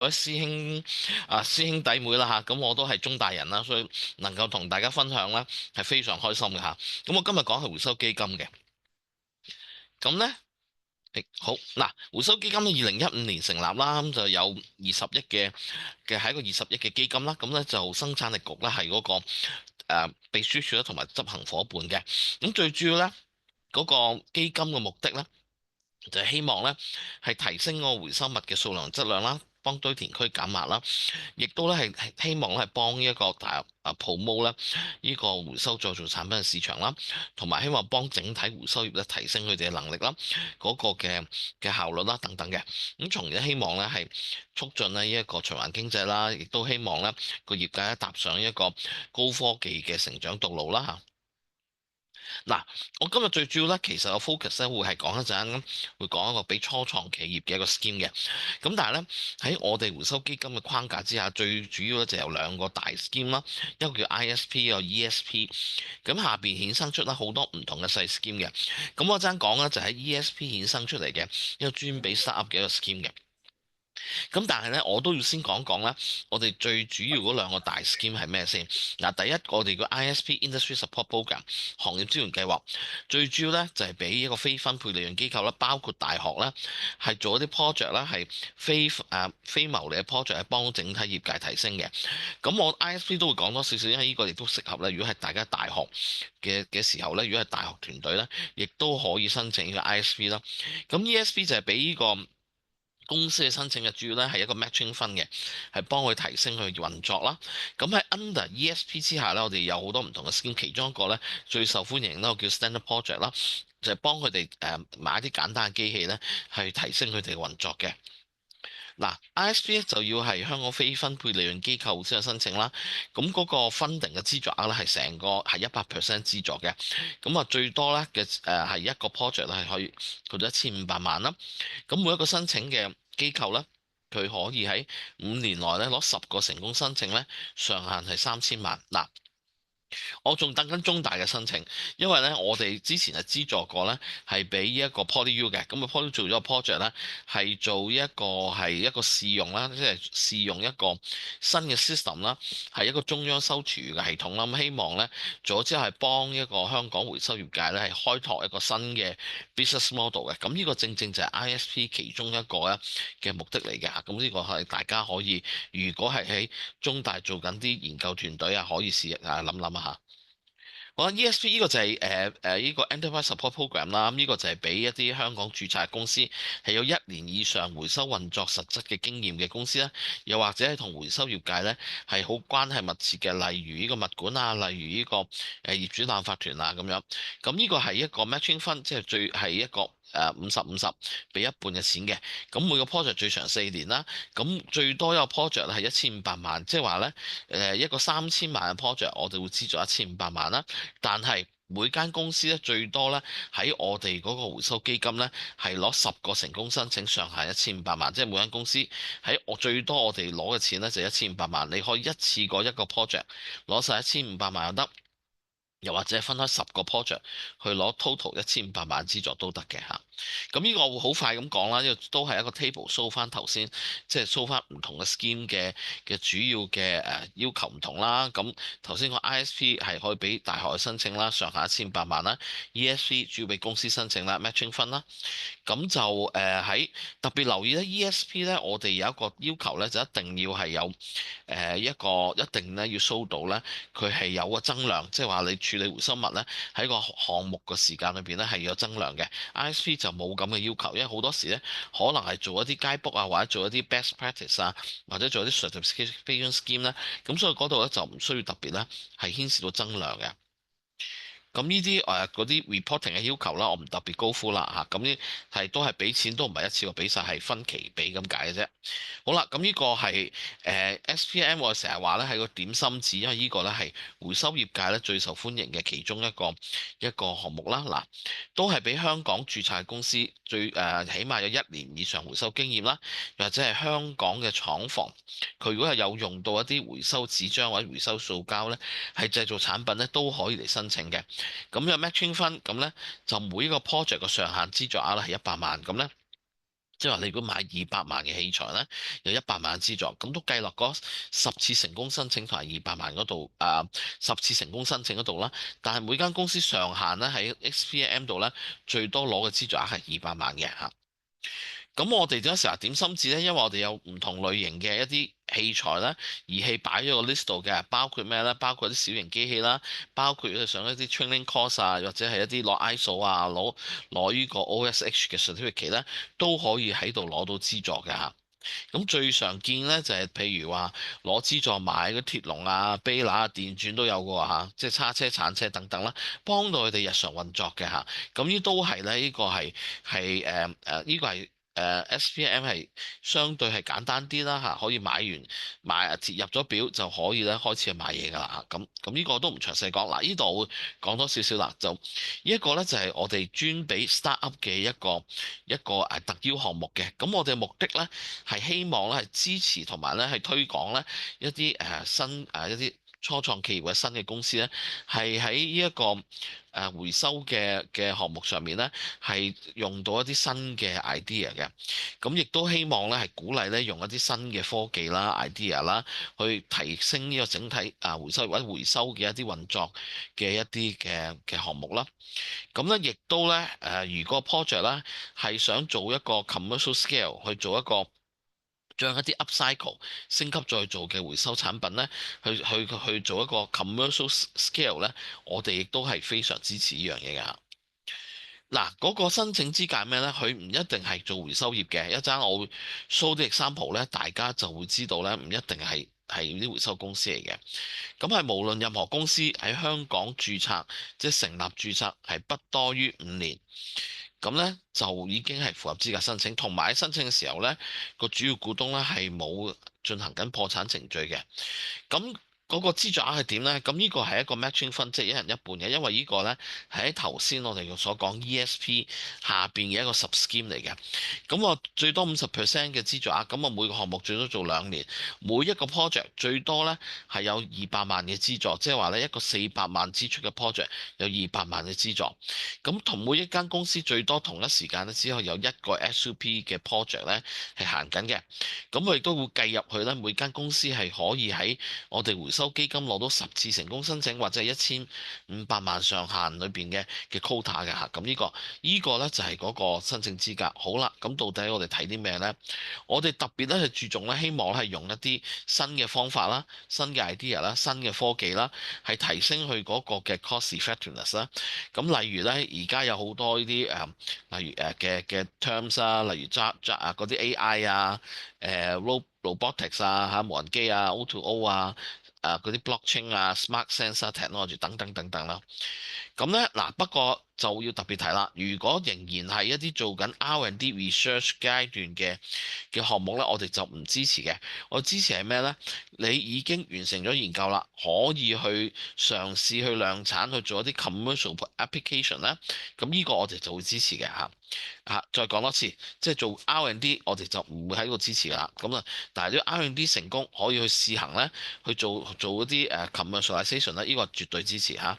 位師兄弟妹啦嚇，咁我都係中大人啦，所以能夠同大家分享咧係非常開心嘅嚇。咁我今日講係回收基金嘅，咁咧。好嗱，回收基金咧2015年成立啦，咁就有20億係一個20億嘅基金啦，咁咧就生產力局咧係嗰個秘書處咧同埋執行伙伴嘅，咁最主要咧嗰個基金嘅目的咧就係希望咧係提升個回收物嘅數量質量啦，幫堆填區減壓啦。亦都咧係希望咧係幫呢一個大promote咧呢個回收再造產品嘅市場啦，同埋希望幫整體回收業咧提升佢哋嘅能力啦，嗰個嘅效率啦等等嘅，咁從而希望咧係促進咧呢一個循環經濟啦，亦都希望咧個業界咧踏上一個高科技嘅成長道路啦嚇。嗱，我今日最主要咧，其實個 focus 咧會係講一陣，會講一個俾初創企業嘅一個 scheme 嘅。咁但係咧喺我哋回收基金嘅框架之下，最主要咧就有兩個大 scheme 啦，一個叫 ISP，一個 ESP。咁下邊衍生出啦好多唔同嘅細 scheme 嘅。咁我陣講咧就喺 ESP 衍生出嚟嘅一個專俾 startup 嘅一個 scheme 嘅。咁但係咧，我都要先講講咧，我哋最主要嗰兩個大 scheme 係咩先？嗱，第一我哋個 ISP Industry Support Program 行業支援計劃，最主要咧就係俾一個非分配利潤機構啦，包括大學啦，係做一啲 project 啦，係非牟利嘅 project，係幫整體業界提升嘅。咁我 ISP 都會講多少少，因為呢個亦都適合咧。如果係大家大學嘅時候咧，如果係大學團隊咧，亦都可以申請呢個 ISP 啦。咁 ESP 就係俾呢個公司嘅申請嘅主要咧係一個 matching fund 嘅，係幫佢提升佢運作啦。咁喺 under ESP 之下咧，我哋有好多唔同嘅 scheme，其中一個咧最受歡迎咧，我叫 standard project 啦，就係幫佢哋買一啲簡單嘅機器咧，係提升佢哋嘅運作嘅。嗱，ISP 咧就要係香港非分配利潤機構先有申請啦。咁嗰個 funding 嘅資助額咧係成個係100% 資助嘅。咁啊最多咧嘅係一個 project 係可以去到1500萬啦。咁每一個申請嘅機構咧，佢可以喺5年內咧攞10個成功申請咧，上限係3000萬。嗱，我仲等緊中大嘅申請，因為咧我哋之前係資助過咧，係俾一個 PolyU 嘅，咁啊 PolyU 做咗個 project 咧，係做一個試用啦，即係試用一個新嘅 system 啦，係一個中央收廚餘嘅系統啦。咁希望咧做咗之後係幫一個香港回收業界咧係開拓一個新嘅 business model 嘅。咁呢個正正就係 ISP 其中一個咧嘅目的嚟嘅嚇。咁呢個係大家可以，如果係喺中大做緊啲研究團隊啊，可以試下諗諗啊嚇。我覺得 ESP 呢個就係呢個 Enterprise Support Program 啦，咁呢個就係俾一啲香港註冊公司係有1年以上回收運作實質嘅經驗嘅公司啦，又或者係同回收業界咧係好關係密切嘅，例如呢個物管啊，例如呢個業主立案法團啊咁樣。咁呢個係一個 matching fund，即係最係一個50-50俾一半嘅錢嘅。咁每個 project 最長4年啦，咁最多一個 project 係1500萬，即係話咧一個3000萬嘅 project，我哋會資助1500萬啦。但係每間公司咧最多咧喺我哋嗰個回收基金咧係攞10個成功申請，上限1500萬，即係每間公司喺我最多我哋攞嘅錢咧就1500萬，你可以一次過一個 project 攞晒1500萬又得。又或者分開10個 project 去攞 total 1500萬資助都得嘅嚇。咁呢個我會好快咁講啦，因為都係一個 table show 翻頭先，即係 show 翻唔同嘅 scheme 嘅主要嘅要求唔同啦。咁頭先個 ISP 係可以俾大學去申請啦，上限1500萬啦；ESP 主要俾公司申請啦，matching fund 啦。咁就喺特別留意咧，ESP 咧，我哋有一個要求咧，就一定要係有一個一定咧要 show 到咧，佢係有個增量，即係話你處理回收物咧喺個項目嘅時間裏邊咧係有增量嘅。ISP 就冇咁嘅要求，因為好多時咧可能係做一啲街 book 啊，或者做一啲 best practice 啊，或者做一啲 certification scheme 咧，咁所以嗰度咧就唔需要特別咧係牽涉到增量嘅。咁呢啲嗰啲 reporting 嘅要求啦，我唔特別高呼啦嚇。咁呢係都係俾錢，都唔係一次過俾晒，係分期俾咁解嘅啫。好啦，咁呢個係SPM，我成日話咧係個點心紙，因為呢個咧係回收業界咧最受歡迎嘅其中一個項目啦。嗱，都係俾香港註冊公司起碼有1年以上回收經驗啦，或者係香港嘅廠房，佢如果係有用到一啲回收紙張或者回收塑膠咧，係製造產品咧都可以嚟申請嘅。咁有 matching fund，咁咧就每一個 project 嘅上限資助額咧係100萬，咁咧即係話你如果買200萬嘅器材咧，有100萬嘅資助，咁都計落嗰10次成功申請同埋200萬嗰度，10次成功申請嗰度啦。但係每間公司上限咧喺 XPM 度咧，最多攞嘅資助額係200萬嘅嚇。咁我哋點解成日點心紙咧？因為我哋有唔同類型嘅一啲器材咧，儀器擺咗個 list 度嘅，包括咩咧？包括啲小型機器啦，包括上一啲 training course 啊，或者係一啲攞 ISO 啊，攞呢個 OSH 嘅 certificate 咧，都可以喺度攞到資助嘅嚇。咁最常見咧就係譬如話攞資助買嗰鐵籠啊、杯拿啊、電鑽都有嘅喎嚇，即係叉車、鏟車等等啦，幫到佢哋日常運作嘅嚇。咁呢都係咧，呢個呢個係SPM 係相對係簡單啲啦嚇，可以買接入咗表就可以咧開始去買嘢㗎啦嚇。咁呢個都唔詳細講嗱，呢度會講多少少啦，就呢一個咧就係我哋專俾 startup 嘅一個特邀項目嘅。咁我哋嘅目的咧係希望咧係支持同埋咧係推廣咧一啲新一啲初創企業或者新嘅公司咧，係喺呢一個回收嘅項目上面咧，係用到一啲新嘅 idea 嘅。咁亦都希望咧係鼓勵咧用一啲新嘅科技啦、idea 啦，去提升呢個整體回收或者回收嘅一啲運作嘅一啲嘅項目啦。咁咧亦都咧如果 project 咧係想做一個 commercial scale 去做一個將一啲 upcycle 升級再做嘅回收產品咧，去做一個 commercial scale 咧，我哋亦都係非常支持呢樣嘢㗎。嗱，嗰個申請資格係咩咧？佢唔一定係做回收業嘅。一陣我會 show 啲 example 咧，大家就會知道咧，唔一定係啲回收公司嚟嘅。咁係無論任何公司喺香港註冊，即係成立註冊係不多於5年，咁咧就已經係符合資格申請。同埋喺申請嘅時候咧，個主要股東咧係冇進行緊破產程序嘅。咁嗰個資助額係點咧？咁呢個係一個 matching fund，即係一人一半嘅，因為呢個咧係喺頭先我哋所講 ESP 下邊嘅一個 sub scheme 嚟嘅。咁我最多50% 嘅資助額，咁我每個項目最多做2年，每一個 project 最多咧係有200萬嘅資助，即係話咧一個400萬支出嘅 project 有200萬嘅資助。咁同每一間公司最多同一時間咧，只可以有一個 SUP 嘅 project 咧係行緊嘅。咁我亦都會計入去咧，每間公司係可以喺我哋回收基金攞到10次成功申請或者係1500萬上限裏邊嘅 quota 嘅嚇。咁呢個咧就係嗰個申請資格。好啦，咁到底我哋睇啲咩咧？我哋特別咧係注重咧，希望係用一啲新嘅方法啦、新嘅 idea 啦、新嘅科技啦，係提升佢嗰個嘅 cost effectiveness 啦。咁例如咧，而家有好多呢啲例如嘅 terms 啊，例如嗰啲 AI 啊、robotics 啊無人機啊、O2O 啊、嗰啲 blockchain 啊、smart sensor technology 等等等等啦。咁咧嗱，不過就要特別提啦，如果仍然係一啲做緊 R&D research 階段嘅項目咧，我哋就唔支持嘅。我支持係咩咧？你已經完成咗研究啦，可以去嘗試去量產去做一啲 commercial application 咧，咁呢個我哋就會支持嘅嚇。再講多次，即係做 R&D，我哋就唔會喺度支持㗎啦。咁啊，但係啲 R&D 成功可以去試行咧，去做一啲commercialization 咧，呢個絕對支持嚇。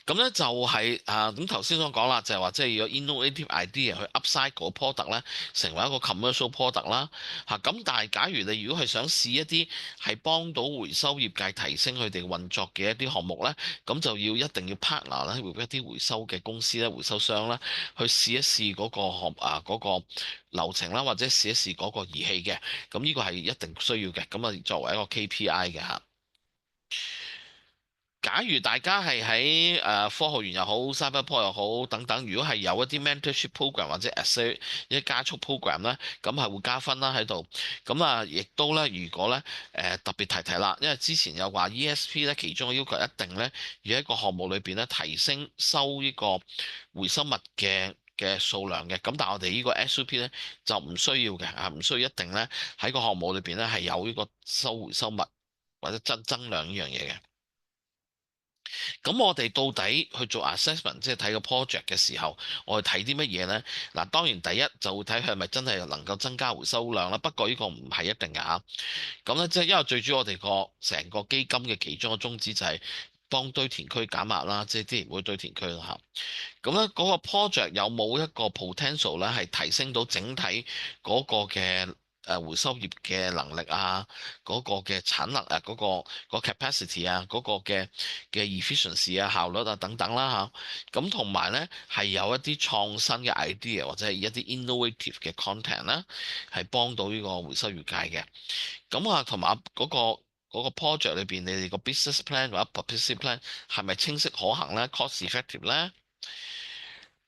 咁咧就係咁頭先所講啦，就係話即係要有 innovative idea 去 upcycle product 咧，成為一個 commercial product 啦咁但係假如你如果係想試一啲係幫到回收業界提升佢哋運作嘅一啲項目咧，咁就一定要 partner 咧，會一啲回收嘅公司咧、回收商啦，去試一試嗰個嗰個流程啦，或者試一試嗰個儀器嘅。咁呢個係一定需要嘅。咁啊作為一個 KPI 嘅嚇。假如大家係喺科學園又好、Cyberport 又好等等，如果係有一啲 mentorship program 或者 essay 一啲加速 program 咧，咁係會加分啦喺度。咁亦都咧，如果咧特別提提啦，因為之前有話 ESP 咧，其中嘅要求一定咧要喺一個項目裏邊咧提升收呢個回收物嘅數量嘅。咁但係我哋呢個 SUP 咧就唔需要嘅唔需要一定咧喺個項目裏邊咧係有呢個收回收物或者增量呢樣嘢嘅。咁我哋到底去做 assessment，即係睇個 project 嘅時候，我哋睇啲乜嘢咧？嗱，當然第一就會睇佢係咪真係能夠增加回收量啦。不過呢個唔係一定㗎嚇。咁咧即係因為最主要我哋個成個基金嘅其中一個宗旨就係幫堆填區減壓啦，即係之前會堆填區啦嚇。咁咧嗰個 project 有冇一個 potential 咧，係提升到整體嗰個嘅回收業嘅能力啊，嗰個嘅產能啊，個 capacity 啊，嗰個嘅 efficiency 啊、效率啊等等啦嚇。咁同埋咧係有一啲創新嘅 idea 或者係一啲 innovative 嘅 content 啦，係幫到呢個回收業界嘅。咁啊，同埋嗰個 project 裏邊，你哋個 business plan 或者 publicity plan 係咪清晰可行咧？cost effective 咧？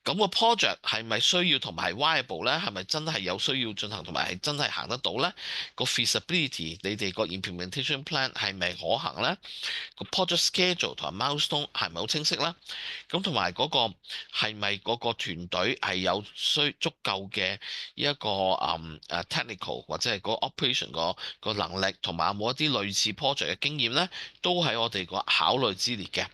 咁個 project 係咪需要同埋 viable 咧？係咪真係有需要進行同埋係真係行得到咧？個 feasibility 你哋個 implementation plan 係咪可行咧？個 project schedule 同埋 milestone 係咪好清晰咧？咁同埋嗰個係咪嗰個團隊係有足夠嘅呢一個technical 或者係個 operation 個能力，同埋有冇一啲類似 project 嘅經驗咧？都喺我哋個考慮之列嘅。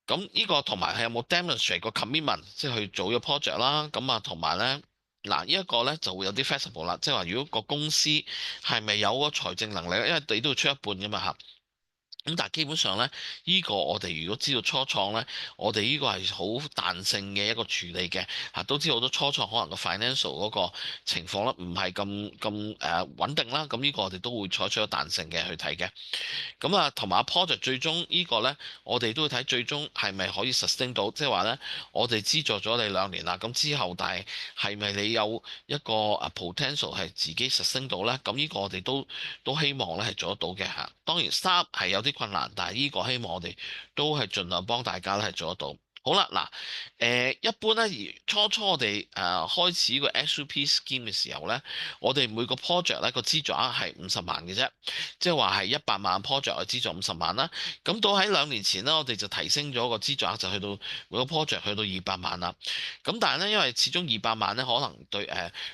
咁呢個同埋係有冇 demonstrate 個 commitment，即係去做咗 project 啦。咁啊，同埋咧，嗱呢一個咧就會有啲 flexible 啦，即係話如果個公司係咪有個財政能力，因為你都要出一半噶嘛嚇。咁但係基本上咧，呢個我哋如果知道初創咧，我哋呢個係好彈性嘅一個處理嘅嚇，都知好多初創可能個 financial 嗰個情況咧唔係咁穩定啦。咁呢個我哋都會採取咗彈性嘅去睇嘅。咁啊，同埋 project 最終呢個呢，我哋都要睇最終係咪可以 sustain 到，即係話呢，我哋資助咗你2年啦，咁之後但係咪你有一個potential 係自己 sustain 到呢？咁呢個我哋都希望咧係做得到嘅嚇。當然 start 係有啲困難，但係呢個希望我哋都係盡量幫大家咧係做得到。好啦，嗱，一般咧，而初我哋開始個 SUP scheme 嘅時候咧，我哋每個 project 咧個資助額係50萬嘅啫，即係話係100萬 project 去資助50萬啦。咁到喺2年前咧，我哋就提升咗個資助額，就去到每個 project 去到200萬啦。咁但係咧，因為始終200萬咧，可能對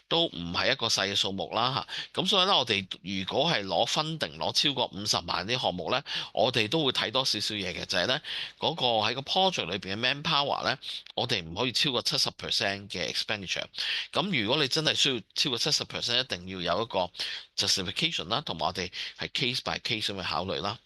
都唔係一個細嘅數目啦嚇。咁所以咧，我哋如果係攞分定攞超過50萬啲項目咧，我哋都會睇多少少嘢嘅，就係咧嗰個喺個 project 裏邊嘅 manpower 咧，我哋唔可以超過70% 嘅 expenditure。咁如果你真係需要超過70%，一定要有一個 justification 啦，同埋我哋係 case by case 咁去考慮啦。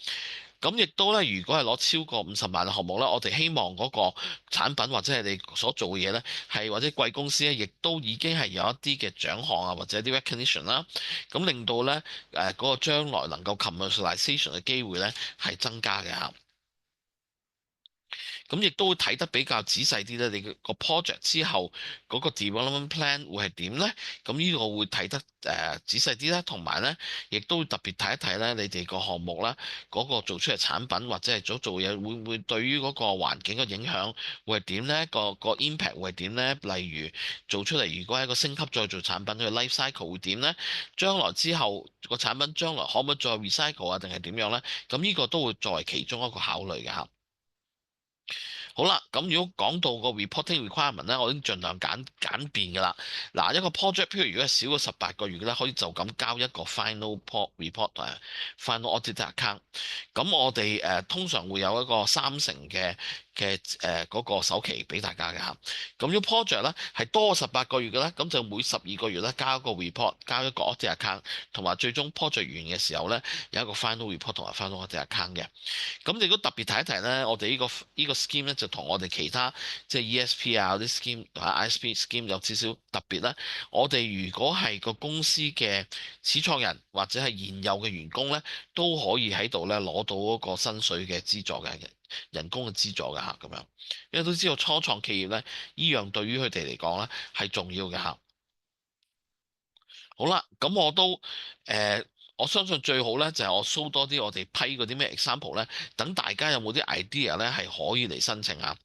咁亦都咧，如果係攞超過50萬嘅項目咧，我哋希望嗰個產品或者係你所做嘅嘢咧，係或者貴公司咧，亦都已經係有一啲嘅獎項啊，或者啲 recognition 啦，咁令到咧嗰個將來能夠 commercialization 嘅機會咧係增加嘅嚇。咁亦都會睇得比較仔細啲咧，你個 project 之後嗰個 development plan 會係點咧？咁呢個會睇得仔細啲啦，同埋咧，亦都會特別睇一睇咧，你哋個項目啦，嗰個做出嚟產品或者係做嘢，會唔會對於嗰個環境嘅影響會係點咧？個 impact 會係點咧？例如做出嚟，如果係一個升級再做產品，佢 life cycle 會點咧？將來之後個產品將來可唔可以再 recycle 啊？定係點樣咧？咁呢個都會作為其中一個考慮嘅嚇。好啦，咁如果講到個 reporting requirement 咧，我已經盡量簡便㗎啦。嗱，一個 project 譬如如果係少過18個月嘅咧，可以就咁交一個 final report 同 final audit account。咁我哋通常會有一個30%嗰個首期俾大家嘅嚇。咁如果 project 咧係多過18個月嘅咧，咁就每12個月咧交一個 report，交一個 audit account，同埋最終 project 完嘅時候咧有一個 final report 同埋 final audit account 嘅。咁你如果特別提一提咧，我哋呢個 scheme 咧就同我哋其他即係 ESP 啊嗰啲 scheme 同埋 ISP scheme 有少少特別啦。我哋如果係個公司嘅始創人或者係現有嘅員工咧，都可以喺度咧攞到嗰個薪水嘅資助嘅人工嘅資助嘅嚇咁樣。因為都知道初創企業咧，依樣對於佢哋嚟講咧係重要嘅嚇。好啦，咁誒，我相信最好咧就係我 show 多啲我哋批嗰啲咩 example 咧，等大家有冇啲 idea 咧係可以嚟申請啊。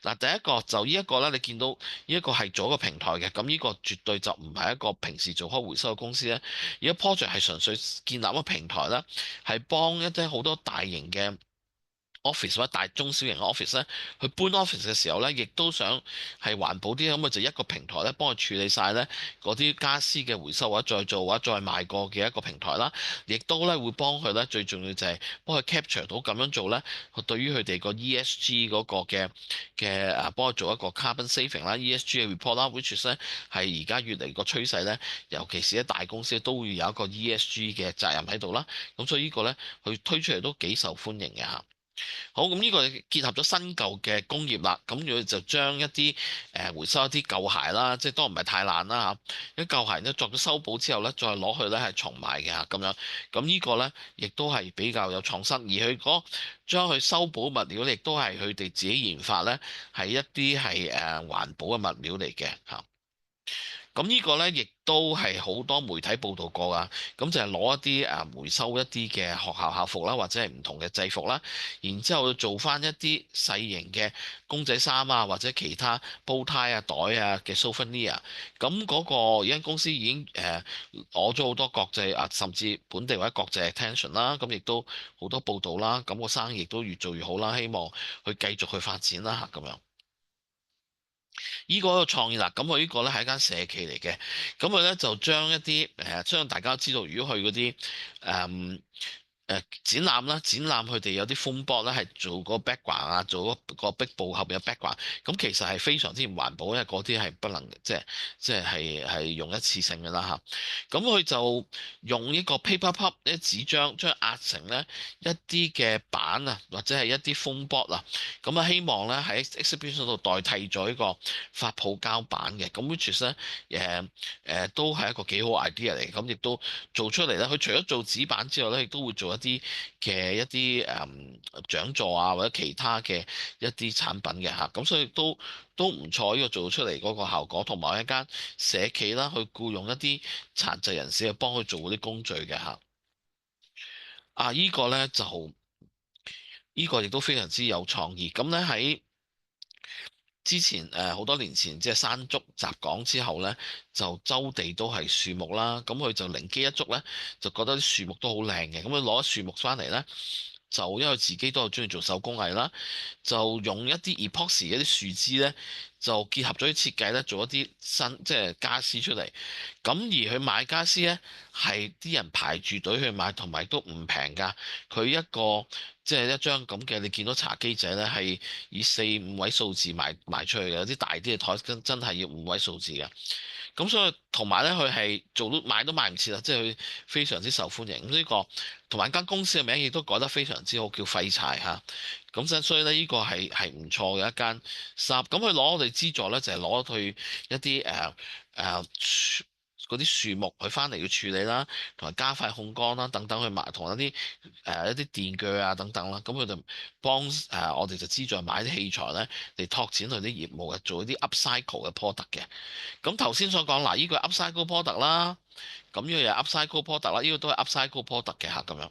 嗱，第一個就呢一個咧，你見到呢一個係做一個平台嘅，咁呢個絕對就唔係一個平時做開回收嘅公司咧。而家 project 係純粹建立一個平台啦，係幫一啲好多大型嘅 office 或者大中小型嘅 office 咧，去搬 office 嘅時候咧，亦都想係環保啲，咁啊就一個平台咧，幫佢處理晒咧嗰啲家私嘅回收或者再做或者再賣過嘅一個平台啦，亦都咧會幫佢咧，最重要就係幫佢 capture 到咁樣做咧，對於佢哋個 ESG 嗰個幫佢做一個 carbon saving 啦，ESG 嘅 report 啦，which is 咧係而家越嚟個趨勢咧，尤其是喺大公司都會有一個 ESG 嘅責任喺度啦，咁所以個呢個咧佢推出嚟都幾受歡迎嘅嚇。好，咁呢個結合咗新舊嘅工業啦，咁佢就將一啲回收一啲舊鞋啦，即係都唔係太爛啦嚇，啲舊鞋咧作咗修補之後咧，再攞去咧係重賣嘅嚇咁樣，咁呢個咧亦都係比較有創新，而佢將佢修補物料亦都係佢哋自己研發咧，係一啲係環保嘅物料嚟嘅嚇。咁呢個咧，亦都係好多媒體報導過啊。咁就係攞一啲回收一啲嘅學校校服啦，或者係唔同嘅制服啦，然之後做翻一啲細型嘅公仔衫啊，或者其他煲呔啊、袋啊嘅 souvenir。咁嗰個間公司已經攞咗好多國際啊，甚至本地或者國際 attention 啦。咁亦都好多報導啦。咁個生意亦都越做越好啦。希望佢繼續去發展啦嚇咁樣。依個一個創意啦，咁佢呢個咧係一間社企嚟嘅，咁佢咧就將一啲相信大家都知道，如果去嗰啲展覽啦，展覽佢哋有啲風波咧係做個 background 啊，做個壁布後邊嘅 background，咁其實係非常之唔環保，因為嗰啲係不能即係用一次性嘅啦嚇。咁佢就用呢個 paper pulp 啲紙張，將壓成咧一啲嘅板啊，或者係一啲風波啊，咁啊希望咧喺 exhibition 度代替咗呢個發泡膠板嘅，咁 which is 咧都係一個幾好 idea 嚟，咁亦都做出嚟咧。佢除咗做紙板之外咧，亦都會做一啲獎座啊，或者其他嘅一啲產品嘅嚇，咁所以都唔錯，呢個做出嚟嗰個效果，同埋一間社企啦，去僱用一啲殘疾人士去幫佢做嗰啲工序嘅嚇。依個咧就呢個亦都非常之有創意，咁咧喺之前好多年前即係山竹襲港之後咧，就周地都係樹木啦，咁佢就靈機一觸咧，就覺得啲樹木都好靚嘅，咁佢攞樹木翻嚟咧，就因為自己都係中意做手工藝啦，就用一啲 epoxy 一啲樹枝咧，就結合咗啲設計咧，做一啲新即係家私出嚟。咁而佢買家私咧，係啲人排住隊去買，同埋都唔平㗎。佢一個即係一張咁嘅，你見到茶几仔咧，係以4、5位數字賣出去嘅，有啲大啲嘅台真係要5位數字嘅。咁所以同埋咧，佢係做到賣都賣唔切啦，即係佢非常之受歡迎。咁呢個同埋間公司嘅名亦都改得非常之好，叫廢柴嚇。咁所以咧，呢個係唔錯嘅一間 shop。咁佢攞我哋資助咧，就係攞去一啲嗰啲樹木佢翻嚟要處理啦，同埋加快控乾啦等等去買，同一啲電鋸啊等等啦。咁佢就幫我哋就資助買啲器材咧，嚟拓展佢啲業務嘅，做一啲 upcycle 嘅 product 嘅。咁頭先所講嗱，呢個係 upcycle product 啦，咁呢個又係 upcycle product 啦，呢個都係 upcycle product 嘅嚇咁樣。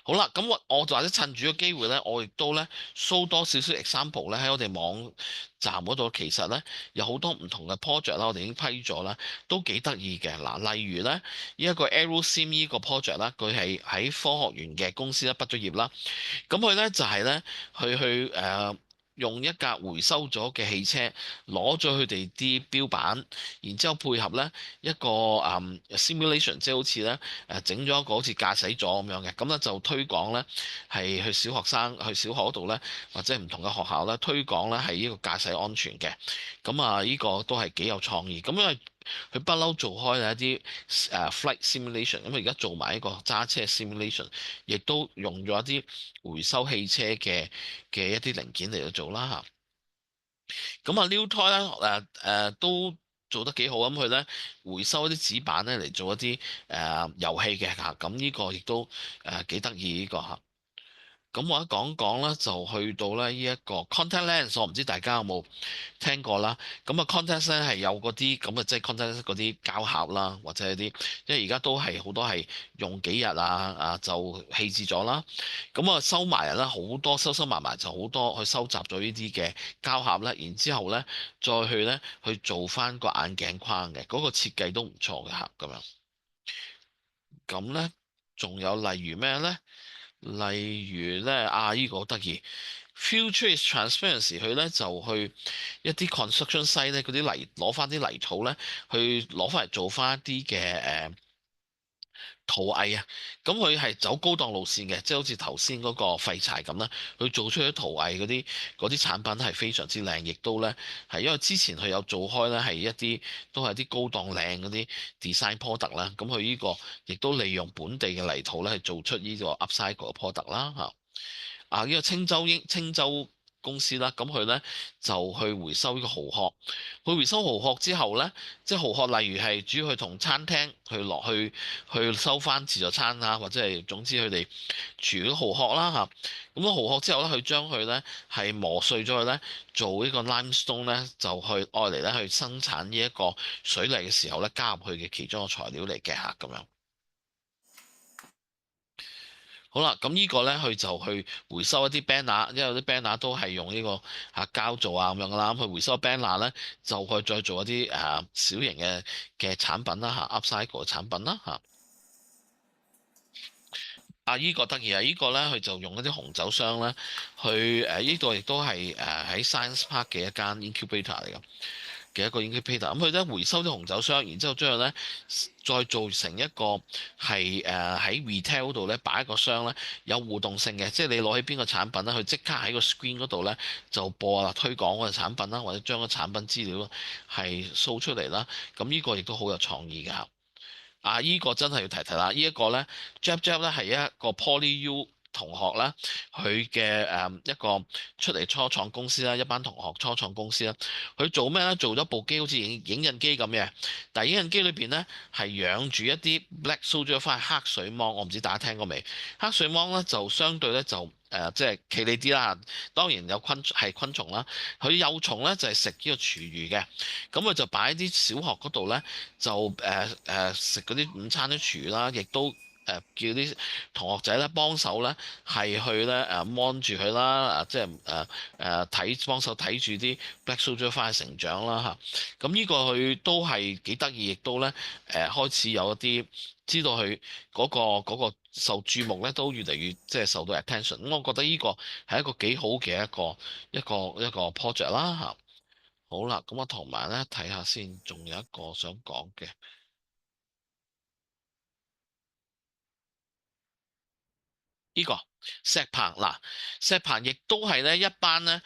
好啦，咁我就或者趁住個機會咧，我亦都咧 show 多少少 example 咧喺我哋網站嗰度，其實咧有好多唔同嘅 project 啦，我哋已經批咗啦，都幾得意嘅嗱。例如咧，呢一個 AeroSim 呢個 project 啦，佢係喺科學園嘅公司咧畢咗業啦，咁佢咧就係咧去用一架回收咗嘅汽車，攞咗佢哋啲標板，然之後配合咧一個simulation，即係好似咧整咗一個好似駕駛座咁樣嘅，咁咧就推廣咧係去小學生去小學嗰度咧，或者唔同嘅學校咧推廣咧係呢個駕駛安全嘅，咁呢個都係幾有創意，咁因為佢不嬲做開一啲flight simulation，咁而家做埋一個揸車 simulation，亦都用咗一啲回收汽車嘅一啲零件嚟到做啦嚇。咁New Toy 咧都做得幾好，咁佢咧回收一啲紙板咧嚟做一啲遊戲嘅嚇，咁呢個亦都幾得意呢個嚇。咁我一講講咧，就去到咧呢一個 contact lens，我唔知大家有冇聽過啦。咁contact lens 係有嗰啲咁嘅，即係 contact lens 嗰啲膠盒啦，或者係啲，因為而家都係好多係用幾日就棄置咗啦。咁收埋啦，好多收埋埋就好多去收集咗呢啲嘅膠盒咧，然之後咧再去做翻個眼鏡框嘅，嗰個設計都唔錯嘅嚇咁樣。咁咧仲有例如咩咧？例如咧呢個好得意，Future is Transparency 佢咧就去一啲 construction site 咧嗰啲泥攞翻啲泥土咧，去攞翻嚟做翻一啲嘅陶藝啊，咁佢係走高檔路線嘅，即係好似頭先嗰個廢柴咁啦，佢做出啲陶藝嗰啲產品係非常之靚，亦都咧係因為之前佢有做開咧係一啲都係啲高檔靚嗰啲 design product 啦，咁佢呢個亦都利用本地嘅泥土咧係做出呢個 upcycle 嘅 product 啦嚇。呢個青州公司啦，咁佢咧就去回收呢個蠔殼。佢回收蠔殼之後咧，即係蠔殼，例如係主要去同餐廳去落去收翻自助餐啊，或者係總之佢哋廚嗰蠔殼啦嚇。咁咗蠔殼之後咧，佢將佢咧係磨碎咗佢咧，做呢個 limestone 咧，就去愛嚟咧去生產呢一個水泥嘅時候咧加入去嘅其中一個材料嚟嘅嚇咁樣。好啦，咁呢個咧，佢就去回收一啲 banner，因為有啲 banner 都係用呢個膠做啊咁樣噶啦。咁佢回收 banner 咧，就去再做一啲小型嘅產品啦upcycle 嘅產品啦依個得意啊！依個咧，佢就用一啲紅酒箱咧，去依度亦都係喺 Science Park 嘅一間 incubator 嚟㗎。嘅一個 incubator，咁佢咧回收啲紅酒箱，然之後將佢咧再做成一個係喺 retail 度咧擺一個箱咧，有互動性嘅，即係你攞起邊個產品咧，佢即刻喺個 screen 嗰度咧就播啦，推廣嗰個產品啦，或者將個產品資料係 show 出嚟啦。咁呢個亦都好有創意㗎。依個真係要提提啦！呢一個咧，Jab 咧係一個 PolyU 同學啦，佢嘅一個出嚟初創公司啦，一班同學初創公司啦，佢做咩咧？做咗部機好似影印機咁嘅，但係影印機裏邊咧係養住一啲 black soldier 翻黑水虻，我唔知大家聽過未？黑水虻咧就相對咧就即係企理啲啦，當然有昆蟲啦，佢幼蟲咧就係食呢個廚餘嘅，咁佢就擺喺啲小學嗰度咧。就食嗰啲午餐啲廚啦，亦都叫啲同學仔咧幫手咧係去咧mon 住佢啦，即係幫手睇住啲 Black Soldier 翻去成長啦嚇。咁呢個佢都係幾得意，亦都咧開始有一啲知道佢嗰個受注目咧，都越嚟越即係受到 attention。咁我覺得呢個係一個幾好嘅一個 project 啦嚇。好啦，咁我同埋咧睇下先，仲有一個想講嘅。呢個石棚嗱，石棚亦都係咧一班咧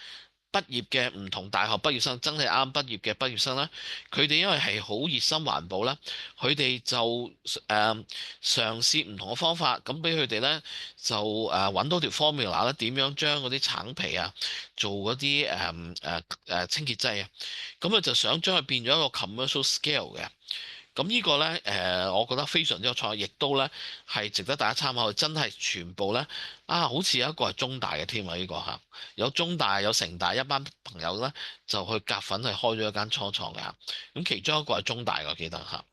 畢業嘅唔同大學畢業生，真係啱畢業嘅畢業生啦。佢哋因為係好熱心環保啦，佢哋就嘗試唔同嘅方法，咁俾佢哋咧就揾到條 formula 啦，點樣將嗰啲橙皮啊做嗰啲清潔劑啊，咁佢就想將佢變咗一個 commercial scale 嘅。咁呢個咧，我覺得非常之有創意，亦都咧係值得大家參考。真係全部咧好似有一個係中大嘅添啊！呢個嚇有中大有城大一班朋友咧，就去夾份去開咗一間初創嘅。咁其中一個係中大嘅，我記得嚇。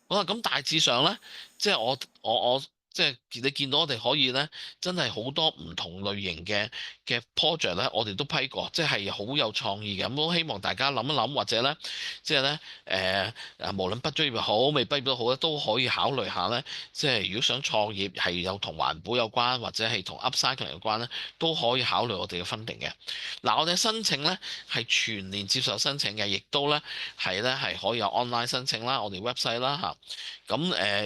好啦，咁大致上咧，即係我即係你見到我哋可以咧，真係好多唔同類型嘅 project 咧，我哋都批過，即係好有創意嘅。咁都希望大家諗一諗，或者咧，即係咧無論畢咗業又好，未畢業都好咧，都可以考慮下咧。即係如果想創業係有同環保有關，或者係同 upcycling 有關咧，都可以考慮我哋嘅 funding 嘅。嗱，我哋申請咧係全年接受申請嘅，亦都咧係可以有 online 申請啦，我哋 website 啦嚇。咁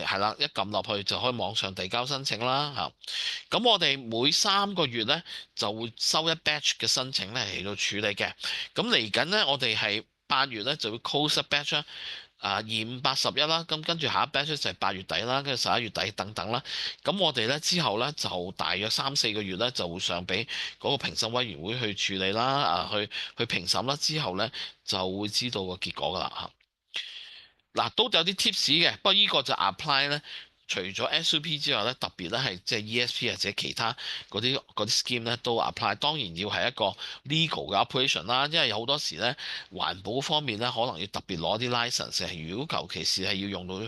係啦，一撳落去就可以網上遞交申請啦嚇。咁我哋每3個月咧就會收一 batch 嘅申請咧嚟到處理嘅。咁嚟緊咧，我哋係8月咧就會 close 一 batch 啦。2581啦，咁跟住下一 batch 就係8月底啦，跟住11月底等等啦。咁我哋咧之後咧就大約3、4個月咧就會上俾嗰個評審委員會去處理啦，去評審啦。之後咧就會知道個結果㗎啦嚇。嗱，都有啲 tips 嘅，不過依個就 apply 咧，除咗 SUP 之外咧，特別咧係即係 ESP 或者其他嗰啲 scheme 咧都 apply。當然要係一個 legal 嘅 operation 啦，因為有好多時咧環保方面咧可能要特別攞啲 license。如果求其是係要用到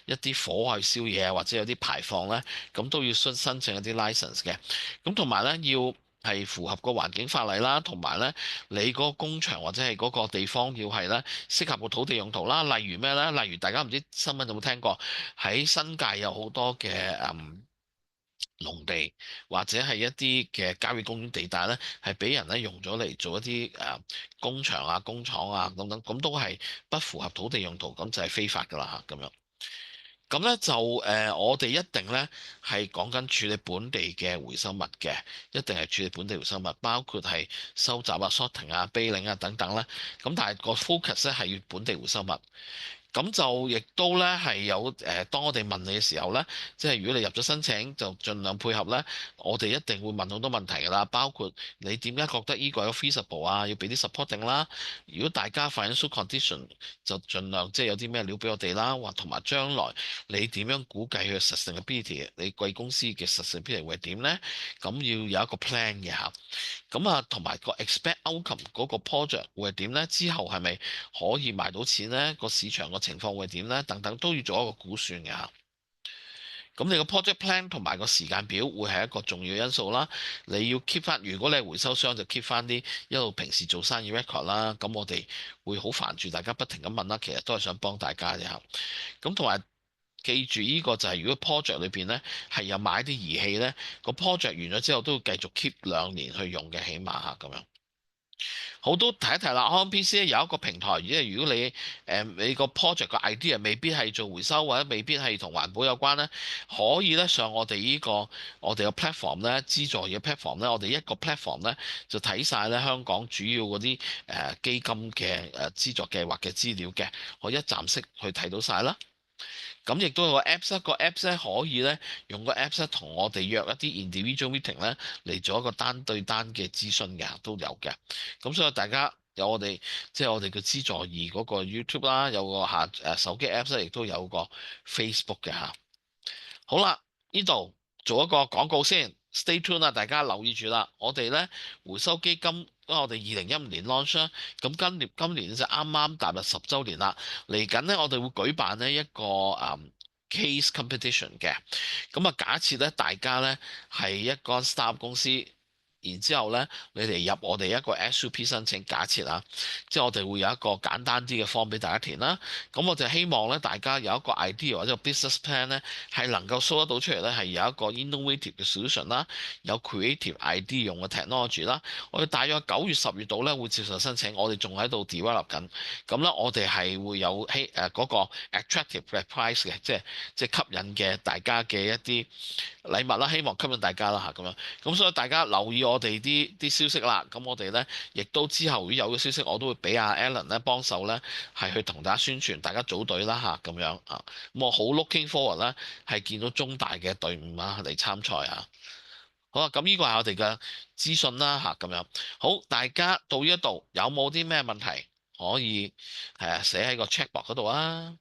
一啲火去燒嘢啊，或者有啲排放咧，咁都要申請一啲 license 嘅。咁同埋咧要係符合個環境法例啦，同埋咧你嗰個工場或者係嗰個地方要係咧適合個土地用途啦。例如咩咧？例如大家唔知新聞有冇聽過喺新界有好多嘅農地或者係一啲嘅郊野公園地帶咧，係俾人咧用咗嚟做一啲工場啊、工廠啊等等，咁都係不符合土地用途，咁就係非法㗎啦嚇咁樣。咁咧就我哋一定咧係講緊處理本地嘅回收物嘅，一定係處理本地回收物，包括係收集啊、sorting 啊、baling 啊等等咧。咁但係個 focus 咧係要本地回收物。咁就亦都咧係有當我哋問你嘅時候咧，即係如果你入咗申請，就盡量配合咧。我哋一定會問好多問題㗎啦，包括你點解覺得呢個有 feasible 啊，要俾啲 supporting 啦。如果大家 financial condition 就盡量即係有啲咩料俾我哋啦，或同埋將來你點樣估計佢嘅 sustainability，你貴公司嘅 sustainability 會係點咧？咁要有一個 plan 嘅嚇。咁啊，同埋個 expect outcome 嗰個 project 會係點咧？之後係咪可以賣到錢咧？個市場個情況會係點咧？等等都要做一個估算嘅嚇。咁你個 project plan 同埋個時間表會係一個重要因素啦。你要 keep 翻，如果你係回收商就 keep 翻啲一路平時做生意 record 啦。咁我哋會好煩住大家不停咁問啦，其實都係想幫大家嘅嚇。咁同埋記住呢個就係如果 project 裏邊咧係有買啲儀器咧，個 project 完咗之後都要繼續 keep 2年去用嘅，起碼嚇咁樣。好多提一提啦，HKPC 咧有一個平台，因為如果你個 project 個 idea 未必係做回收或者未必係同環保有關咧，可以咧上我哋我哋個 platform 咧資助嘅 platform 咧，我哋一個 platform 咧就睇晒咧香港主要嗰啲基金嘅資助計劃嘅資料嘅，我一站式去睇到晒啦。咁亦都有個 Apps 咧，個 Apps 咧可以咧用個 Apps 咧同我哋約一啲 individual meeting 咧嚟做一個單對單嘅諮詢嘅都有嘅。咁所以大家有我哋即係我哋嘅資助二嗰個 YouTube 啦，有個手機 Apps 咧，亦都有個 Facebook 嘅嚇。好啦，呢度做一個廣告先，stay tuned 啦，大家留意住啦。我哋咧回收基金，因為我哋2015年 launch 啦，咁今年就啱啱踏入10週年啦。嚟緊咧，我哋會舉辦呢一個case competition 嘅。咁啊，假設咧大家咧係一間 startup 公司。然之後咧，你哋入我哋一個 SUP 申請，假設啊，即係我哋會有一個簡單啲嘅 form 俾大家填啦。咁我就希望咧，大家有一個 idea 或者個 business plan 咧，係能夠 show 得到出嚟咧，係有一個 innovative 嘅 solution 啦，有 creative idea 用嘅 technology 啦。我哋大約9月、10月度咧會接受申請，我哋仲喺度 develop 緊。咁咧，我哋係會有嗰個 attractive 嘅 price 嘅，即係吸引嘅大家嘅一啲禮物啦，希望吸引大家啦嚇咁樣。咁所以大家留意我哋啲消息啦。咁我哋咧亦都之後如果有嘅消息，我都會俾阿 Alan 咧幫手咧，係去同大家宣傳，大家組隊啦嚇咁樣啊。咁我好 looking forward 啦，係見到中大嘅隊伍啊嚟參賽啊。好啊，咁呢個係我哋嘅資訊啦嚇咁樣。好，大家到呢一度有冇啲咩問題可以寫喺個 chat box 嗰度啊？